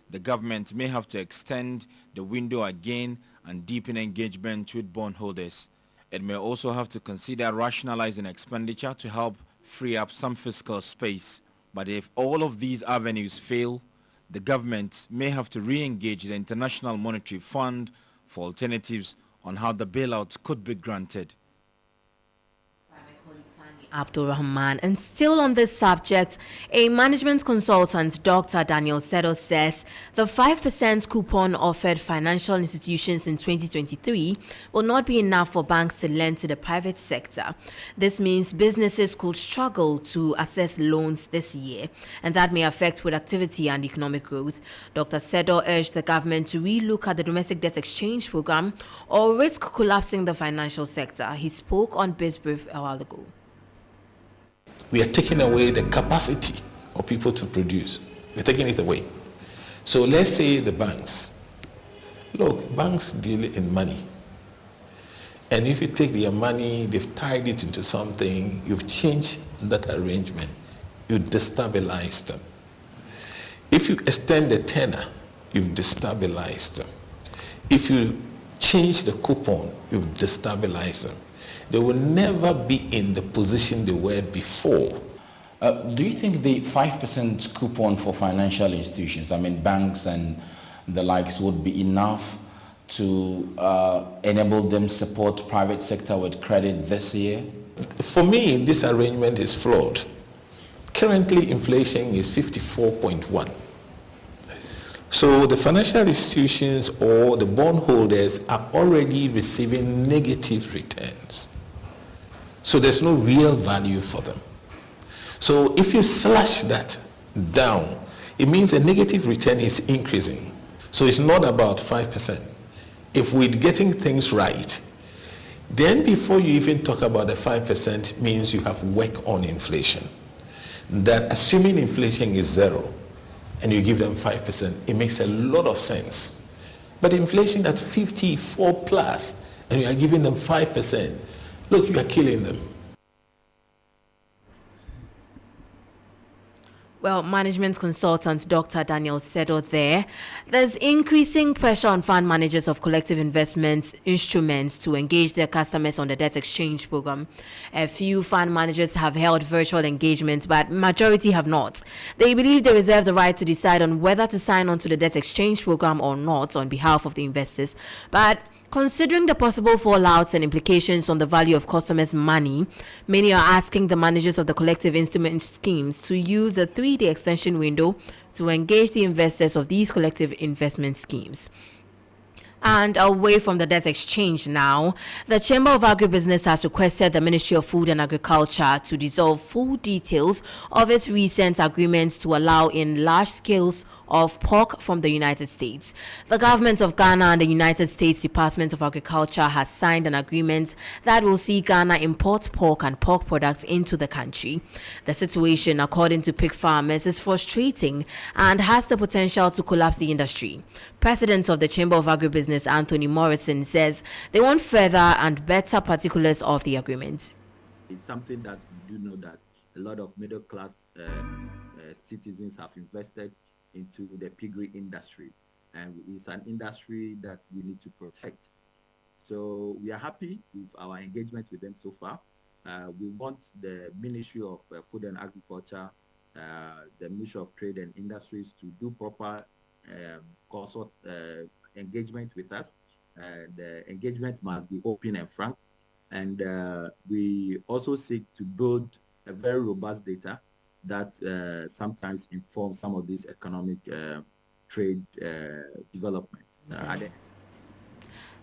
the government may have to extend the window again and deepen engagement with bondholders. It may also have to consider rationalizing expenditure to help free up some fiscal space. But if all of these avenues fail, the government may have to re-engage the International Monetary Fund for alternatives on how the bailout could be granted. Abdulrahman. And still on this subject, a management consultant, Dr. Daniel Sedo, says the 5% coupon offered financial institutions in 2023 will not be enough for banks to lend to the private sector. This means businesses could struggle to access loans this year, and that may affect productivity and economic growth. Dr. Sedo urged the government to relook at the domestic debt exchange program or risk collapsing the financial sector. He spoke on BizBrief a while ago. We are taking away the capacity of people to produce. We're taking it away. So let's say the banks. Look, banks deal in money. And if you take their money, they've tied it into something, you've changed that arrangement, you destabilize them. If you extend the tenor, you've destabilized them. If you change the coupon, you've destabilized them. They will never be in the position they were before. Do you think the 5% coupon for financial institutions, I mean banks and the likes, would be enough to enable them support private sector with credit this year? For me, this arrangement is flawed. Currently, inflation is 54.1. So the financial institutions or the bondholders are already receiving negative returns. So there's no real value for them. So if you slash that down, it means a negative return is increasing. So it's not about 5%. If we're getting things right, then before you even talk about the 5% means you have work on inflation. That assuming inflation is 0 and you give them 5%, it makes a lot of sense. But inflation at 54 plus and you are giving them 5%, look, you are killing them. Well, management consultant Dr. Daniel Sedo there. There's increasing pressure on fund managers of collective investment instruments to engage their customers on the debt exchange program. A few fund managers have held virtual engagements, but majority have not. They believe they reserve the right to decide on whether to sign on to the debt exchange program or not on behalf of the investors. But considering the possible fallouts and implications on the value of customers' money, many are asking the managers of the collective instrument schemes to use the 3-day extension window to engage the investors of these collective investment schemes. And away from the debt exchange now, the Chamber of Agribusiness has requested the Ministry of Food and Agriculture to dissolve full details of its recent agreements to allow in large scales of pork from the United States. The government of Ghana and the United States Department of Agriculture has signed an agreement that will see Ghana import pork and pork products into the country. The situation, according to pig farmers, is frustrating and has the potential to collapse the industry. President of the Chamber of Agribusiness, Anthony Morrison, says they want further and better particulars of the agreement. It's something that we do know that a lot of middle class citizens have invested into the piggery industry, and it's an industry that we need to protect. So we are happy with our engagement with them so far. We want the Ministry of Food and Agriculture, the Ministry of Trade and Industries to do proper engagement with us. The engagement must be open and frank, and we also seek to build a very robust data that sometimes informs some of these economic trade developments.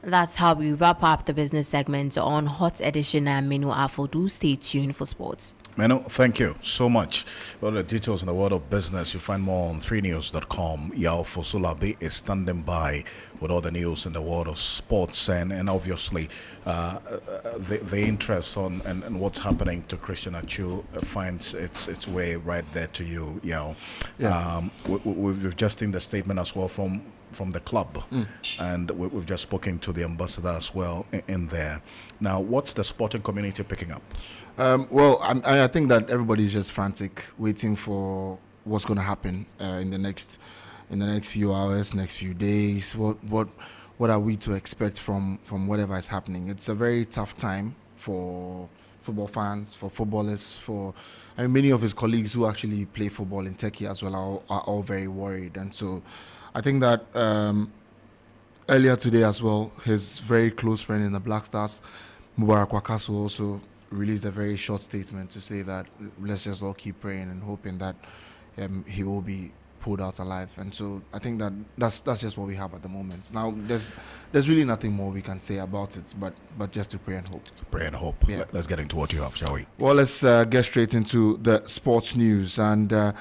That's how we wrap up the business segment on Hot Edition. And Menu Afodu. Stay tuned for sports. Menu, thank you so much. All the details in the world of business, you find more on 3news.com. Yao Fosulabi is standing by with all the news in the world of sports and obviously the interest on and what's happening to Christian Achu finds its way right there to you, Yao. Yeah. We've just seen the statement as well from the club, and we've just spoken to the ambassador as well in there. Now, what's the sporting community picking up? I think that everybody's just frantic, waiting for what's going to happen in the next few hours, next few days. What are we to expect from whatever is happening? It's a very tough time for football fans, for footballers, many of his colleagues who actually play football in Turkey as well are all very worried, and so. I think that earlier today as well, his very close friend in the Black Stars, Mubarak Wakasu, also released a very short statement to say that let's just all keep praying and hoping that he will be pulled out alive. And so I think that that's just what we have at the moment. Now, there's really nothing more we can say about it, but just to pray and hope. Pray and hope. Yeah. Let's get into what you have, shall we? Well, let's get straight into the sports news. And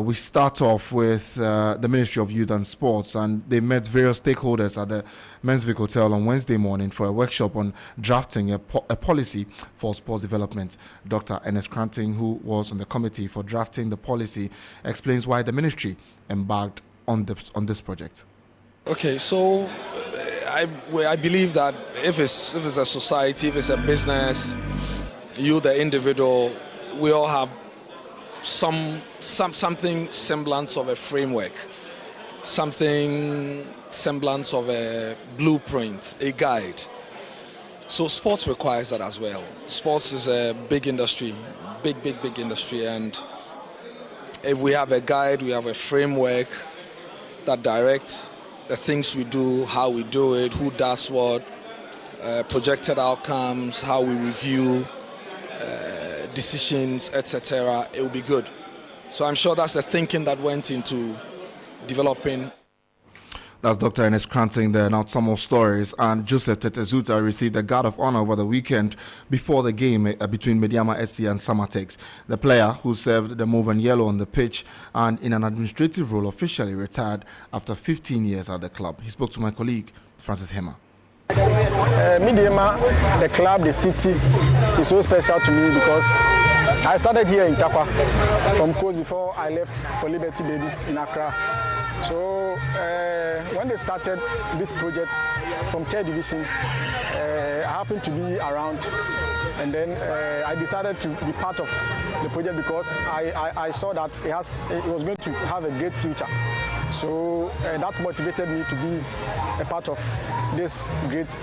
we start off with the Ministry of Youth and Sports, and they met various stakeholders at the Mensvik Hotel on Wednesday morning for a workshop on drafting a policy for sports development. Dr. Ernest Cranting, who was on the committee for drafting the policy, explains why the ministry embarked on this project. Okay, so I believe that if it's a society, if it's a business, you the individual, we all have something semblance of a framework, something semblance of a blueprint, a guide. So sports requires that as well. Sports is a big industry, big industry, and if we have a guide, we have a framework that directs the things we do, how we do it, who does what, projected outcomes, how we review decisions, etc., it will be good. So I'm sure that's the thinking that went into developing. That's Dr. Ernest Cranting there. Now some more stories. And Joseph Tetezuta received the Guard of Honor over the weekend before the game between Mediama SC and Samatex. The player, who served the mauve and yellow on the pitch and in an administrative role, officially retired after 15 years at the club. He spoke to my colleague, Francis Hema. Mediama, the club, the city, is so special to me because I started here in Takwa from coast before I left for Liberty Babies in Accra. So when they started this project from 3rd Division, I happened to be around, and then I decided to be part of the project because I saw that it was going to have a great future. So that motivated me to be a part of this great.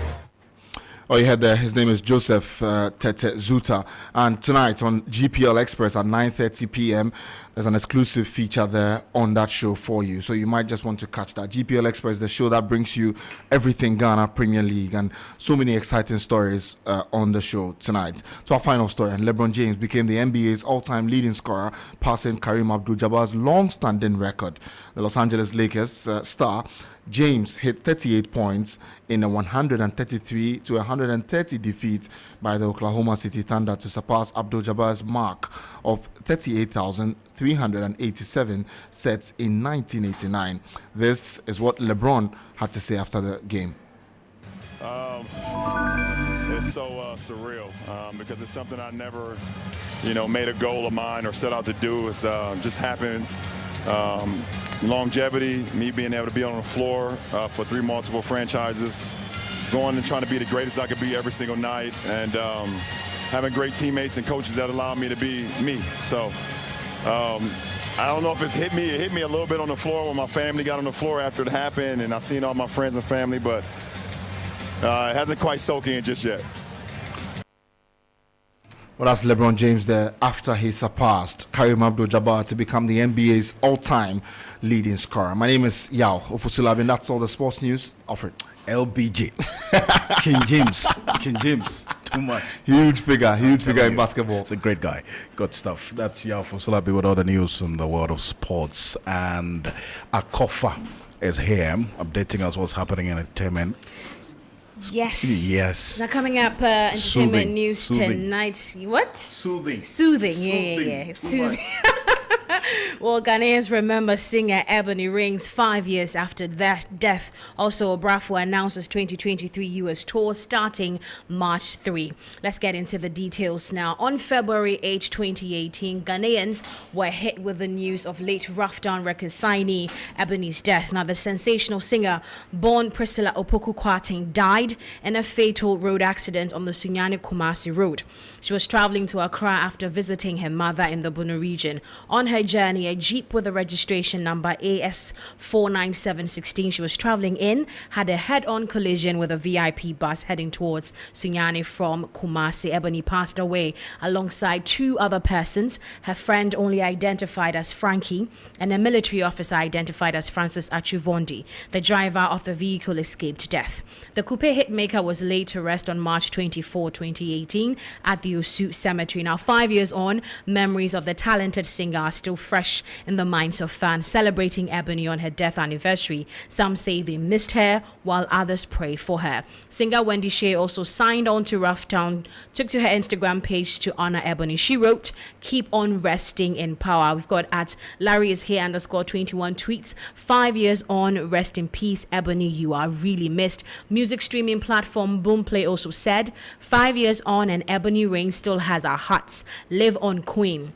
Oh, you heard there. His name is Joseph Tetezuta. And tonight on GPL Express at 9:30 p.m., there's an exclusive feature there on that show for you. So you might just want to catch that. GPL Express, the show that brings you everything Ghana Premier League and so many exciting stories on the show tonight. To our final story, and LeBron James became the NBA's all-time leading scorer, passing Kareem Abdul-Jabbar's long-standing record. The Los Angeles Lakers star James hit 38 points in a 133 to 130 defeat by the Oklahoma City Thunder to surpass Abdul-Jabbar's mark of 38,387 sets in 1989. This is what LeBron had to say after the game. It's so surreal because it's something I never, made a goal of mine or set out to do. It's just happened. Longevity, me being able to be on the floor for 3 multiple franchises, going and trying to be the greatest I could be every single night, and having great teammates and coaches that allow me to be me. So I don't know if it's hit me. It hit me a little bit on the floor when my family got on the floor after it happened, and I seen all my friends and family, but it hasn't quite soaked in just yet. Well, that's LeBron James there after he surpassed Kareem Abdul-Jabbar to become the NBA's all-time leading scorer. My name is Yao Ofusulabi, and that's all the sports news. Alfred. LBJ. King James. Too much. Huge figure in basketball. It's a great guy. Good stuff. That's Yao Ofusulabi with all the news in the world of sports. And Akofa is here updating us what's happening in entertainment. Yes. Now coming up, entertainment news tonight. What? Soothing. Yeah. Soothing. Well, Ghanaians remember singer Ebony Rings 5 years after that death. Also, Obrafo announces 2023 US tour starting March 3. Let's get into the details now. On February 8, 2018, Ghanaians were hit with the news of late Rough-Down record signee Ebony's death. Now, the sensational singer, born Priscilla Opoku-Kwarteng, died in a fatal road accident on the Sunyani-Kumasi Road. She was traveling to Accra after visiting her mother in the Bono region. On her journey, a Jeep with a registration number AS49716 she was traveling in had a head-on collision with a VIP bus heading towards Sunyani from Kumasi. Ebony passed away alongside 2 other persons, her friend only identified as Frankie and a military officer identified as Francis Achuvondi. The driver of the vehicle escaped death. The coupe hitmaker was laid to rest on March 24, 2018 at the Osu Cemetery. Now, 5 years on, memories of the talented singer are still fresh in the minds of fans celebrating Ebony on her death anniversary. Some say they missed her, while others pray for her. Singer Wendy Shea also signed on to Roughtown, took to her Instagram page to honor Ebony. She wrote, "Keep on resting in power." We've got at Larry is here _21 tweets. 5 years on, rest in peace, Ebony. You are really missed. Music streaming platform Boomplay also said, 5 years on and Ebony Rings still has our hearts. Live on, Queen.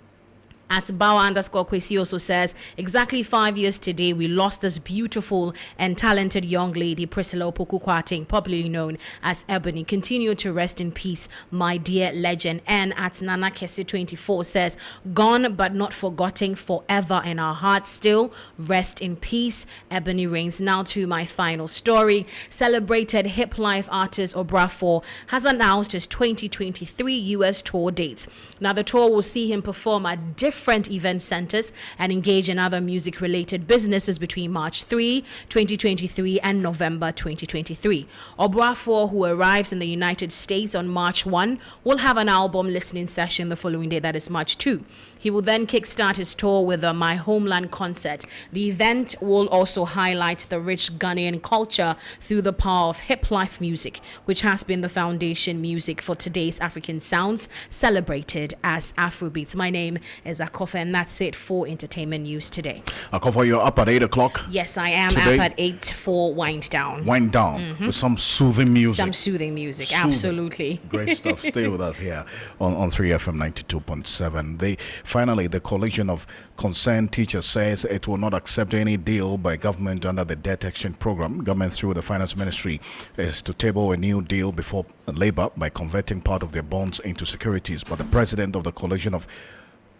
At Bawa _Kwesi also says, exactly 5 years today, we lost this beautiful and talented young lady, Priscilla Opoku-Kwarteng, popularly known as Ebony. Continue to rest in peace, my dear legend. And at Nana Kesi 24 says, gone but not forgotten, forever in our hearts still. Rest in peace, Ebony Rings. Now to my final story. Celebrated hip life artist Obrafo has announced his 2023 US tour dates. Now the tour will see him perform at different event centers and engage in other music related businesses between March 3, 2023 and November 2023. Obrafo, who arrives in the United States on March 1, will have an album listening session the following day, that is March 2. He will then kickstart his tour with a My Homeland concert. The event will also highlight the rich Ghanaian culture through the power of hip life music, which has been the foundation music for today's African sounds, celebrated as Afrobeats. My name is Akofa, and that's it for entertainment news today. Akofa, you're up at 8 o'clock? Yes, I am today? up at 8 for Wind Down. Wind Down with some soothing music. Some soothing music, absolutely. Great stuff. Stay with us here on 3FM 92.7. Finally, the Coalition of Concerned Teachers says it will not accept any deal by government under the debt exchange program. Government through the Finance Ministry is to table a new deal before Labour by converting part of their bonds into securities. But the president of the Coalition of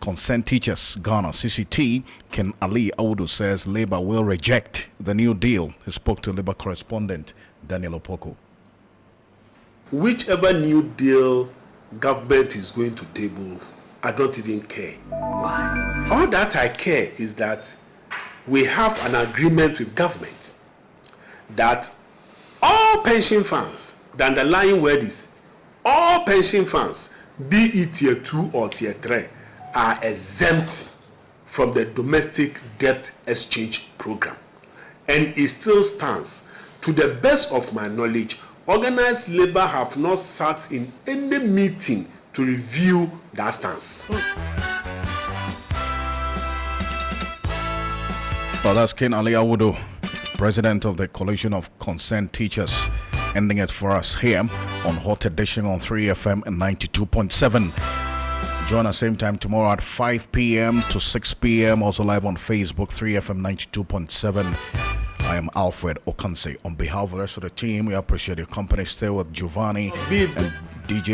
Concerned Teachers, Ghana, CCT, Ken Ali Audu, says Labour will reject the new deal. He spoke to Labour correspondent Daniel Opoku. Whichever new deal government is going to table, I don't even care. Why? All that I care is that we have an agreement with government that all pension funds, the underlying word is all pension funds, be it tier 2 or tier 3, are exempt from the domestic debt exchange program. and it still stands. To the best of my knowledge, organized labor have not sat in any meeting to review that stance. Well, that's Ken Ali Awudu, President of the Coalition of Concerned Teachers, ending it for us here on Hot Edition on 3FM and 92.7. Join us same time tomorrow at 5 p.m. to 6 p.m. Also live on Facebook, 3FM 92.7. I am Alfred Ocansey. On behalf of the rest of the team, we appreciate your company. Stay with Giovanni and DJ.